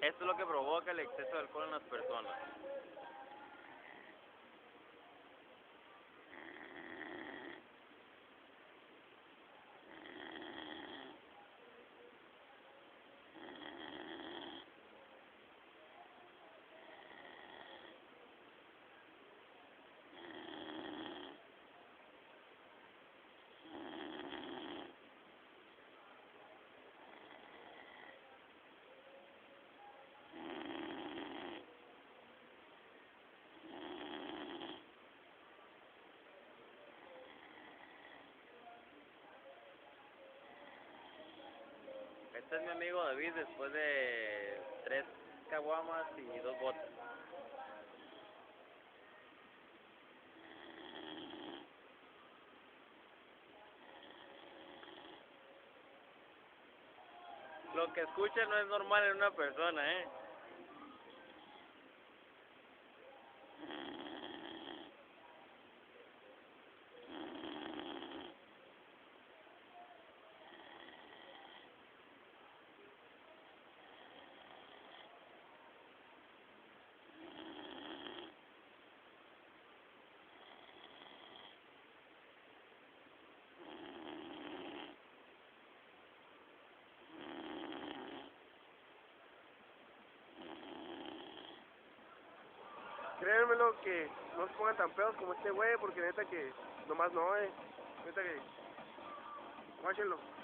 Esto es lo que provoca el exceso de alcohol en las personas. Este es mi amigo David después de 3 caguamas y 2 botes. Lo que escucha no es normal en una persona, Créanmelo que no se pongan tan pedos como este güey, porque neta que nomás no, neta que guáchenlo.